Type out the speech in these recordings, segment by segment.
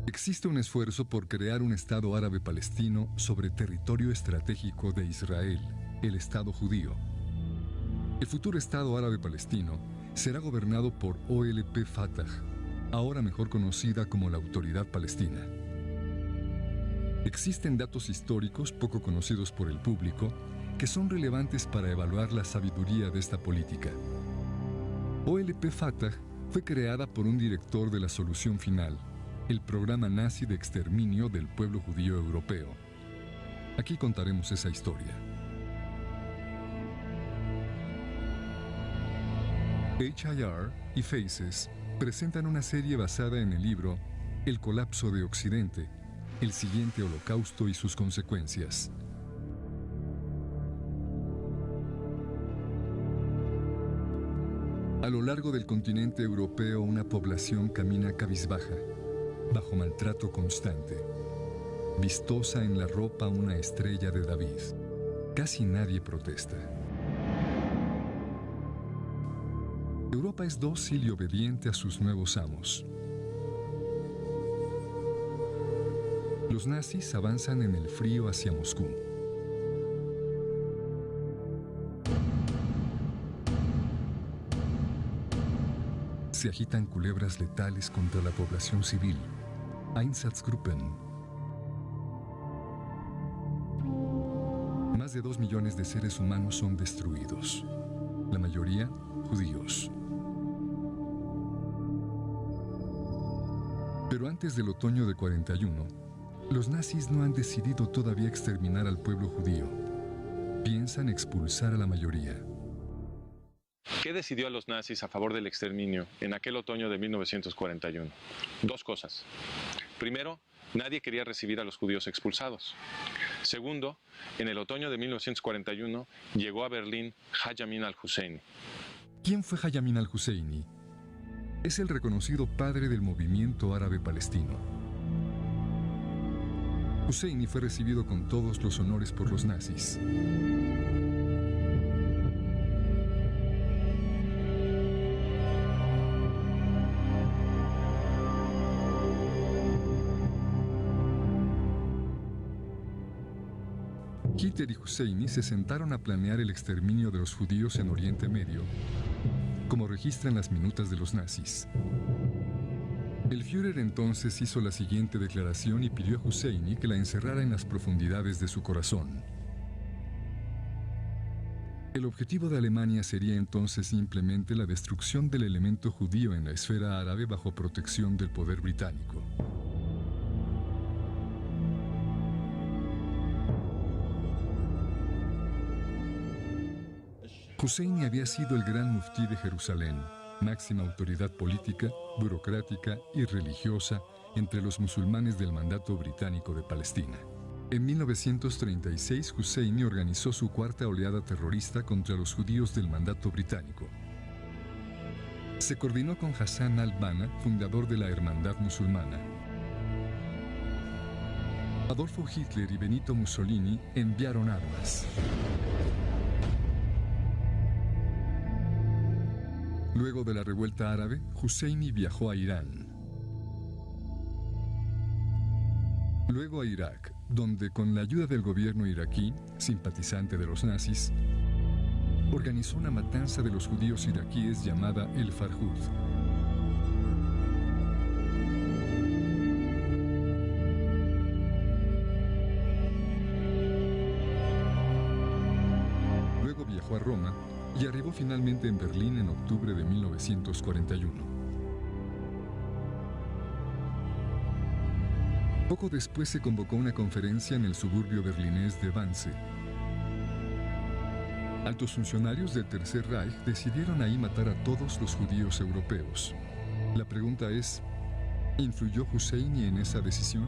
Existe un esfuerzo por crear un Estado árabe palestino sobre territorio estratégico de Israel, el Estado judío. El futuro Estado árabe palestino será gobernado por OLP Fatah, ahora mejor conocida como la Autoridad Palestina. Existen datos históricos poco conocidos por el público que son relevantes para evaluar la sabiduría de esta política. OLP Fatah fue creada por un director de la Solución Final, el programa nazi de exterminio del pueblo judío europeo. Aquí contaremos esa historia. HIR y Faces presentan una serie basada en el libro El colapso de Occidente, el siguiente holocausto y sus consecuencias. A lo largo del continente europeo, una población camina cabizbaja, bajo maltrato constante. Vistosa en la ropa una estrella de David. Casi nadie protesta. Europa es dócil y obediente a sus nuevos amos. Los nazis avanzan en el frío hacia Moscú. Se agitan culebras letales contra la población civil. Einsatzgruppen. Más de 2 millones de seres humanos son destruidos. La mayoría, judíos. Pero antes del otoño de 41, los nazis no han decidido todavía exterminar al pueblo judío. Piensan expulsar a la mayoría. ¿Qué decidió a los nazis a favor del exterminio en aquel otoño de 1941? Dos cosas. Primero, nadie quería recibir a los judíos expulsados. Segundo, en el otoño de 1941 llegó a Berlín Haj Amin al-Husseini. ¿Quién fue Haj Amin al-Husseini? Es el reconocido padre del movimiento árabe palestino. Husseini fue recibido con todos los honores por los nazis. Hitler y Husseini se sentaron a planear el exterminio de los judíos en Oriente Medio, como registran las minutas de los nazis. El Führer entonces hizo la siguiente declaración y pidió a Husseini que la encerrara en las profundidades de su corazón. El objetivo de Alemania sería entonces simplemente la destrucción del elemento judío en la esfera árabe bajo protección del poder británico. Husseini había sido el gran muftí de Jerusalén, máxima autoridad política, burocrática y religiosa entre los musulmanes del mandato británico de Palestina. En 1936, Husseini organizó su cuarta oleada terrorista contra los judíos del mandato británico. Se coordinó con Hassan al-Banna, fundador de la Hermandad Musulmana. Adolfo Hitler y Benito Mussolini enviaron armas. Luego de la revuelta árabe, Husseini viajó a Irán. Luego a Irak, donde con la ayuda del gobierno iraquí, simpatizante de los nazis, organizó una matanza de los judíos iraquíes llamada el Farhud. Luego viajó a Roma y arribó finalmente en Berlín en octubre de 1941. Poco después se convocó una conferencia en el suburbio berlinés de Wannsee. Altos funcionarios del Tercer Reich decidieron ahí matar a todos los judíos europeos. La pregunta es, ¿influyó Husseini en esa decisión?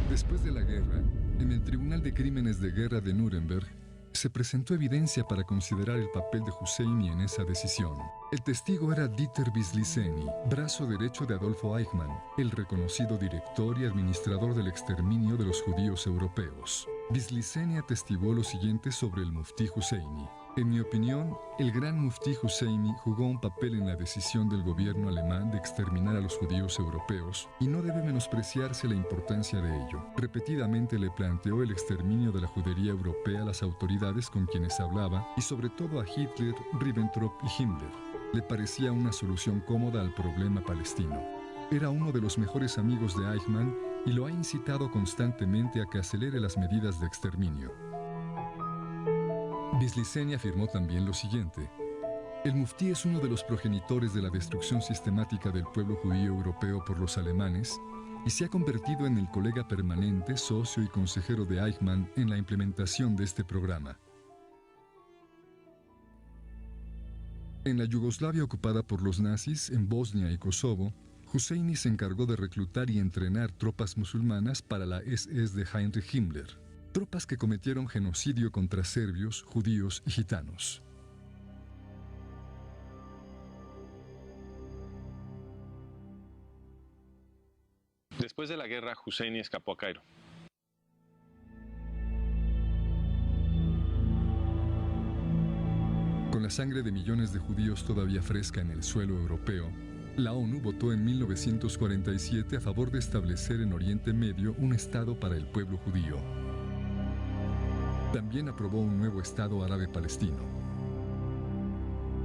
Después de la guerra, en el Tribunal de Crímenes de Guerra de Nuremberg, se presentó evidencia para considerar el papel de Husseini en esa decisión. El testigo era Dieter Wislicenyi, brazo derecho de Adolfo Eichmann, el reconocido director y administrador del exterminio de los judíos europeos. Wislicenyi atestiguó lo siguiente sobre el muftí Husseini. En mi opinión, el gran muftí Husseini jugó un papel en la decisión del gobierno alemán de exterminar a los judíos europeos y no debe menospreciarse la importancia de ello. Repetidamente le planteó el exterminio de la judería europea a las autoridades con quienes hablaba y sobre todo a Hitler, Ribbentrop y Himmler. Le parecía una solución cómoda al problema palestino. Era uno de los mejores amigos de Eichmann y lo ha incitado constantemente a que acelere las medidas de exterminio. Bislizeni afirmó también lo siguiente: el muftí es uno de los progenitores de la destrucción sistemática del pueblo judío europeo por los alemanes y se ha convertido en el colega permanente, socio y consejero de Eichmann en la implementación de este programa. En la Yugoslavia ocupada por los nazis, en Bosnia y Kosovo, Husseini se encargó de reclutar y entrenar tropas musulmanas para la SS de Heinrich Himmler. Tropas que cometieron genocidio contra serbios, judíos y gitanos. Después de la guerra, Husseini escapó a Cairo. Con la sangre de millones de judíos todavía fresca en el suelo europeo, la ONU votó en 1947 a favor de establecer en Oriente Medio un Estado para el pueblo judío. También aprobó un nuevo Estado árabe palestino.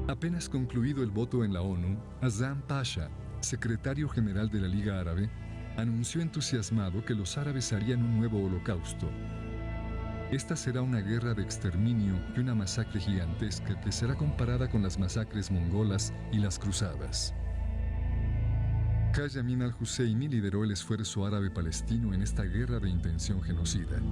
Apenas concluido el voto en la ONU, Azam Pasha, secretario general de la Liga Árabe, anunció entusiasmado que los árabes harían un nuevo holocausto. Esta será una guerra de exterminio y una masacre gigantesca que será comparada con las masacres mongolas y las cruzadas. Haj Amin al-Husseini lideró el esfuerzo árabe palestino en esta guerra de intención genocida.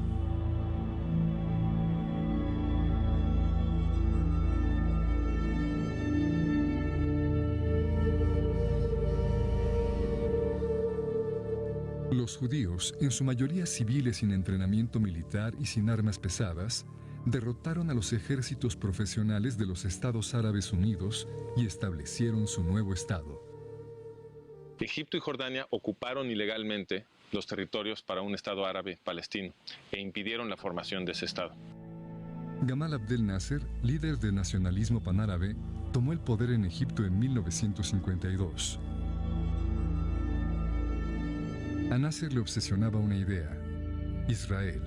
Los judíos, en su mayoría civiles sin entrenamiento militar y sin armas pesadas, derrotaron a los ejércitos profesionales de los Estados Árabes Unidos y establecieron su nuevo Estado. Egipto y Jordania ocuparon ilegalmente los territorios para un Estado árabe palestino e impidieron la formación de ese Estado. Gamal Abdel Nasser, líder del nacionalismo panárabe, tomó el poder en Egipto en 1952. A Nasser le obsesionaba una idea: Israel.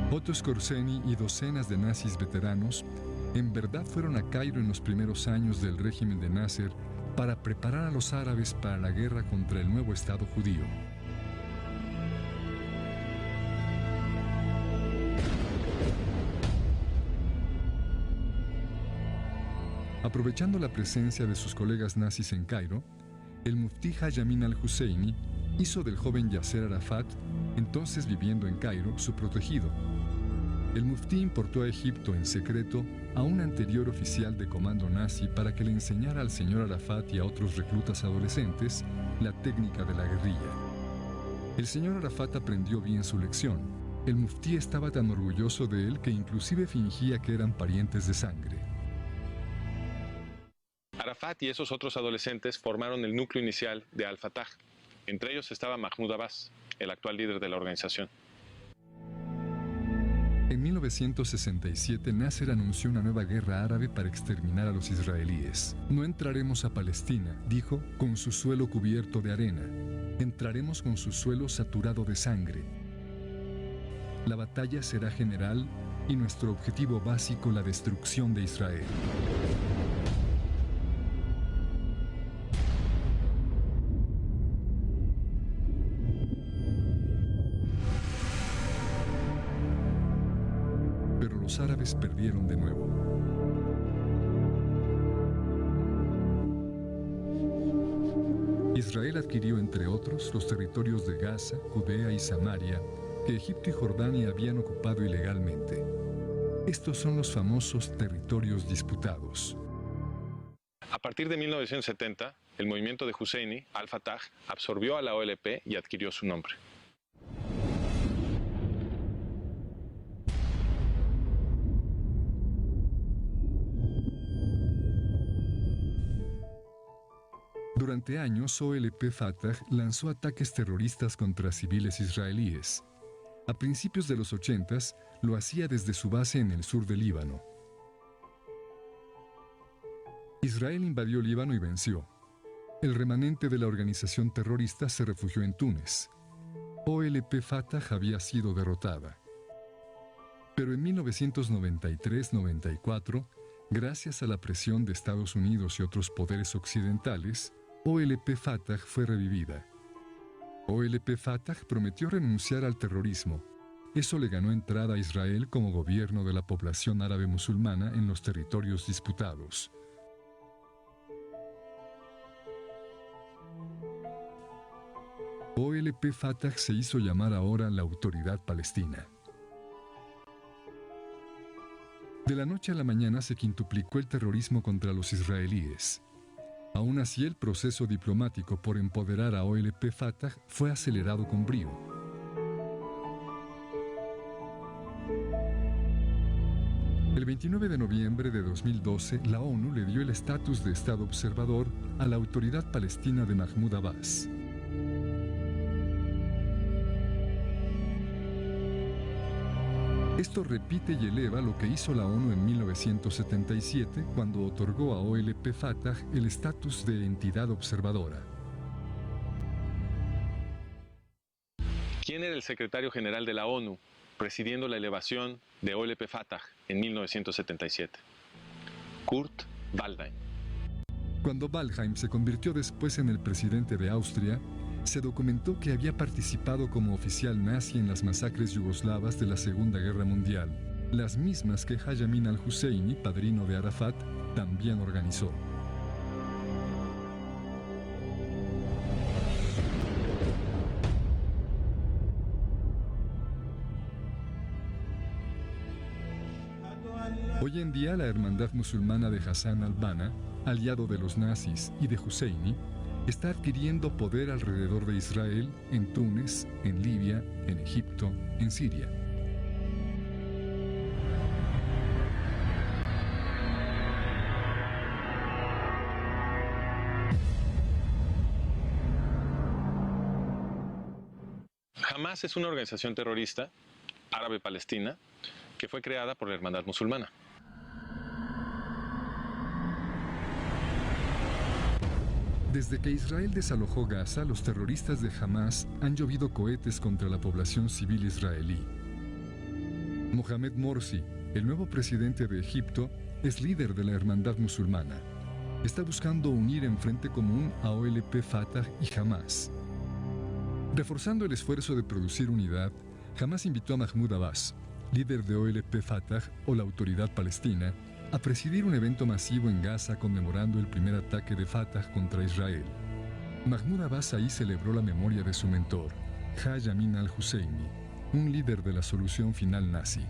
Otto Skorzeny y docenas de nazis veteranos en verdad fueron a Cairo en los primeros años del régimen de Nasser para preparar a los árabes para la guerra contra el nuevo Estado judío. Aprovechando la presencia de sus colegas nazis en Cairo, el muftí Haj Amin al-Husseini hizo del joven Yasser Arafat, entonces viviendo en Cairo, su protegido. El muftí importó a Egipto en secreto a un anterior oficial de comando nazi para que le enseñara al señor Arafat y a otros reclutas adolescentes la técnica de la guerrilla. El señor Arafat aprendió bien su lección. El muftí estaba tan orgulloso de él que inclusive fingía que eran parientes de sangre. Arafat y esos otros adolescentes formaron el núcleo inicial de Al-Fatah. Entre ellos estaba Mahmoud Abbas, el actual líder de la organización. En 1967, Nasser anunció una nueva guerra árabe para exterminar a los israelíes. No entraremos a Palestina, dijo, con su suelo cubierto de arena. Entraremos con su suelo saturado de sangre. La batalla será general y nuestro objetivo básico la destrucción de Israel. Los árabes perdieron de nuevo. Israel adquirió, entre otros, los territorios de Gaza, Judea y Samaria, que Egipto y Jordania habían ocupado ilegalmente. Estos son los famosos territorios disputados. A partir de 1970, el movimiento de Husseini, Al-Fatah, absorbió a la OLP y adquirió su nombre. Durante años, OLP Fatah lanzó ataques terroristas contra civiles israelíes. A principios de los 80s, lo hacía desde su base en el sur del Líbano. Israel invadió Líbano y venció. El remanente de la organización terrorista se refugió en Túnez. OLP Fatah había sido derrotada. Pero en 1993-94, gracias a la presión de Estados Unidos y otros poderes occidentales, OLP Fatah fue revivida. OLP Fatah prometió renunciar al terrorismo. Eso le ganó entrada a Israel como gobierno de la población árabe musulmana en los territorios disputados. OLP Fatah se hizo llamar ahora la Autoridad Palestina. De la noche a la mañana se quintuplicó el terrorismo contra los israelíes. Aún así, el proceso diplomático por empoderar a OLP Fatah fue acelerado con brío. El 29 de noviembre de 2012, la ONU le dio el estatus de Estado observador a la Autoridad Palestina de Mahmoud Abbas. Esto repite y eleva lo que hizo la ONU en 1977 cuando otorgó a OLP Fatah el estatus de entidad observadora. ¿Quién era el secretario general de la ONU presidiendo la elevación de OLP Fatah en 1977? Kurt Waldheim. Cuando Waldheim se convirtió después en el presidente de Austria, se documentó que había participado como oficial nazi en las masacres yugoslavas de la Segunda Guerra Mundial, las mismas que Haj Amin al-Husseini, padrino de Arafat, también organizó. Hoy en día, la Hermandad Musulmana de Hassan al-Banna, aliado de los nazis y de Husseini, está adquiriendo poder alrededor de Israel, en Túnez, en Libia, en Egipto, en Siria. Hamas es una organización terrorista árabe-palestina que fue creada por la Hermandad Musulmana. Desde que Israel desalojó Gaza, los terroristas de Hamas han llovido cohetes contra la población civil israelí. Mohamed Morsi, el nuevo presidente de Egipto, es líder de la Hermandad Musulmana. Está buscando unir en frente común a OLP Fatah y Hamas. Reforzando el esfuerzo de producir unidad, Hamas invitó a Mahmoud Abbas, líder de OLP Fatah o la Autoridad Palestina, a presidir un evento masivo en Gaza conmemorando el primer ataque de Fatah contra Israel. Mahmoud Abbas ahí celebró la memoria de su mentor, Haj Amin al-Husseini, un líder de la solución final nazi.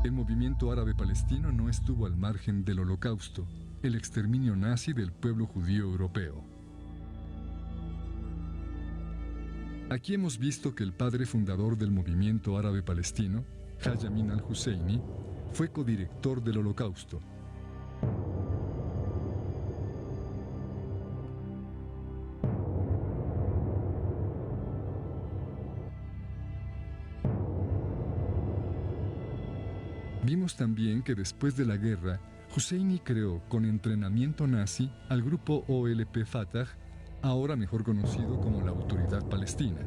El movimiento árabe palestino no estuvo al margen del Holocausto, el exterminio nazi del pueblo judío europeo. Aquí hemos visto que el padre fundador del movimiento árabe palestino, Haj Amin al-Husseini, fue codirector del Holocausto. Vimos también que después de la guerra, Husseini creó con entrenamiento nazi al grupo OLP Fatah, ahora mejor conocido como la Autoridad Palestina.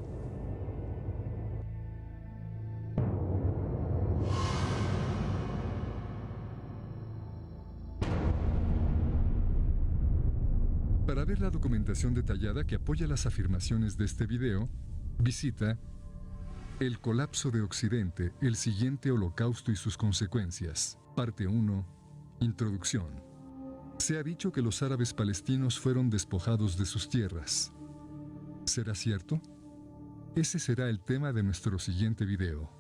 Para ver la documentación detallada que apoya las afirmaciones de este video, visita El colapso de Occidente, el siguiente holocausto y sus consecuencias, parte 1, Introducción. Se ha dicho que los árabes palestinos fueron despojados de sus tierras. ¿Será cierto? Ese será el tema de nuestro siguiente video.